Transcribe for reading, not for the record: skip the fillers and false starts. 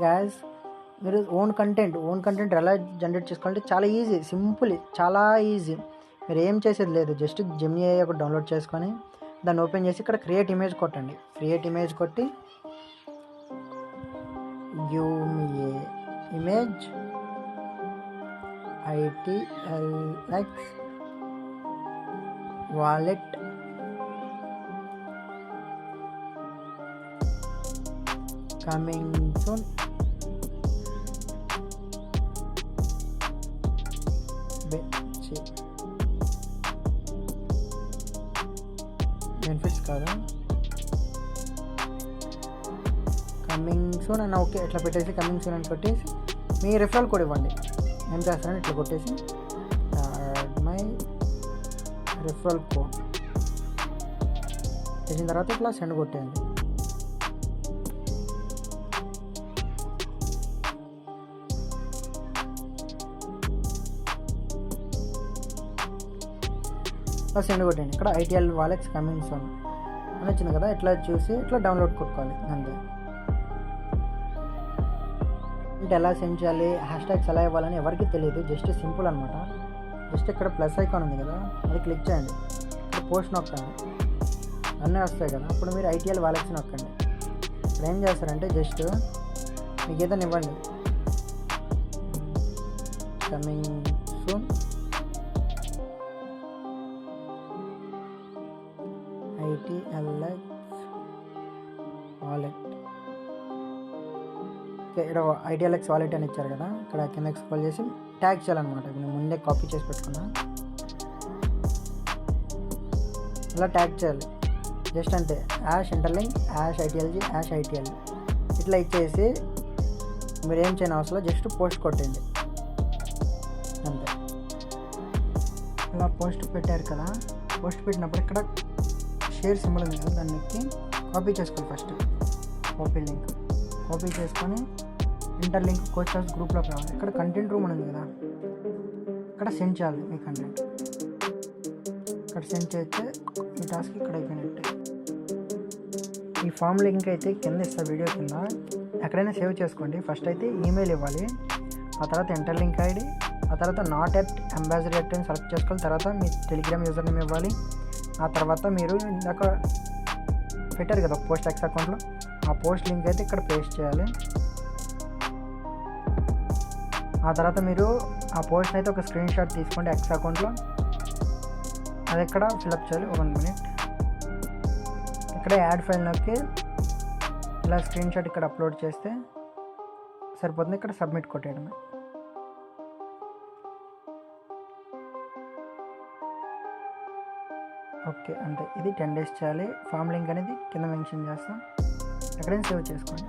Gas మీరు own content ఎలా generate చేసుకోవాలంటే చాలా ఈజీ, సింపుల్, చాలా ఈజీ. మీరు ఏం చేసేది లేదు, జస్ట్ జెమినీ AI ఒకటి డౌన్లోడ్ చేసుకొని దాన్ని ఓపెన్ చేసి ఇక్కడ క్రియేట్ ఇమేజ్ కొట్టండి. క్రియేట్ ఇమేజ్ కొట్టి give me a image ITLX wallet coming soon benefits కాదు, కమింగ్ సూన్ అని ఓకే ఇట్లా పెట్టేసి కమింగ్ సూన్ అని కొట్టేసి మీ రిఫరల్ కోడ్ ఇవ్వండి. ఏం చేస్తారని ఇట్లా కొట్టేసి మై రిఫరల్ కోడ్ చేసిన తర్వాత ఇట్లా సెండ్ కొట్టేయండి. సెండ్ కొట్టండి. ఇక్కడ ITL వాలెట్స్ కమింగ్ సూన్ అని వచ్చింది కదా, ఇట్లా చూసి ఇట్లా డౌన్లోడ్ కొట్టుకోవాలి అంతే. అంటే ఎలా సెండ్ చేయాలి, హ్యాష్ట్యాగ్స్ ఎలా ఇవ్వాలని ఎవరికి తెలియదు, జస్ట్ సింపుల్ అనమాట. జస్ట్ ఇక్కడ ప్లస్ ఐకాన్ ఉంది కదా, అది క్లిక్ చేయండి. ఇక్కడ పోస్ట్ నొక్కండి, అన్నీ వస్తాయి కదా. అప్పుడు మీరు ITL వాలెట్స్ నొక్కండి. ఇప్పుడు ఏం చేస్తారంటే జస్ట్ మీకు ఏదైనా ఇవ్వండి, కమింగ్ సూన్ ITLX వాలెట్. ఇక్కడ ITLX వాలెట్ అని ఇచ్చారు కదా, ఇక్కడ కింద స్క్రోల్ చేసి ట్యాగ్ చేయాలన్నమాట. నేను ముందే కాపీ చేసి పెట్టుకున్నా, ఇలా ట్యాగ్ చేయాలి. జస్ట్ అంటే #ఇంటర్లింక్ #ITLG #ITL ఇట్లా ఇచ్చేసి మీరు ఏం చేయని అవసరం, జస్ట్ పోస్ట్ కొట్టండి అంతే. ఇలా పోస్ట్ పెట్టారు కదా, పోస్ట్ పెట్టినప్పుడు ఇక్కడ షేర్ సింబల్ ఉంది కదా, దాన్ని కాపీ చేసుకోవాలి. ఫస్ట్ కాపీ చేసుకొని ఇంటర్లింక్ కోచర్స్ గ్రూప్లోకి రావాలి. ఇక్కడ కంటెంట్ రూమ్ ఉంది కదా, ఇక్కడ సెండ్ చేయాలి మీ కంటెంట్. ఇక్కడ సెండ్ చేస్తే ఈ టాస్క్ ఇక్కడ అయిపోయినట్టే. ఈ ఫామ్ లింక్ అయితే కింద ఇస్తా వీడియో కింద, ఎక్కడైనా సేవ్ చేసుకోండి. ఫస్ట్ అయితే ఈమెయిల్ ఇవ్వాలి, ఆ తర్వాత ఇంటర్లింక్ ID, ఆ తర్వాత నాట్ ఎట్ అంబాసిడర్ ఎట్ అని సెలెక్ట్ చేసుకోవాలి. తర్వాత మీ టెలిగ్రామ్ యూజర్ నేమ్ ఇవ్వాలి. ఆ తర్వాత మీరు ఇందాక పెట్టారు కదా పోస్ట్ X అకౌంట్లో, ఆ పోస్ట్ లింక్ అయితే ఇక్కడ పేస్ట్ చేయాలి. ఆ తర్వాత మీరు ఆ పోస్ట్ అయితే ఒక స్క్రీన్ షాట్ తీసుకోండి X అకౌంట్లో, అది ఇక్కడ ఫిల్అప్ చేయాలి. 1 minute. ఇక్కడ యాడ్ ఫైల్లోకి ఇలా స్క్రీన్ షాట్ ఇక్కడ అప్లోడ్ చేస్తే సరిపోతుంది. ఇక్కడ సబ్మిట్ కొట్టేయడమే. ఓకే అంతే. ఇది 10 days చేయాలి. ఫామ్ లింక్ అనేది కింద మెన్షన్ చేస్తాం, ఎక్కడైనా సేవ్ చేసుకోండి.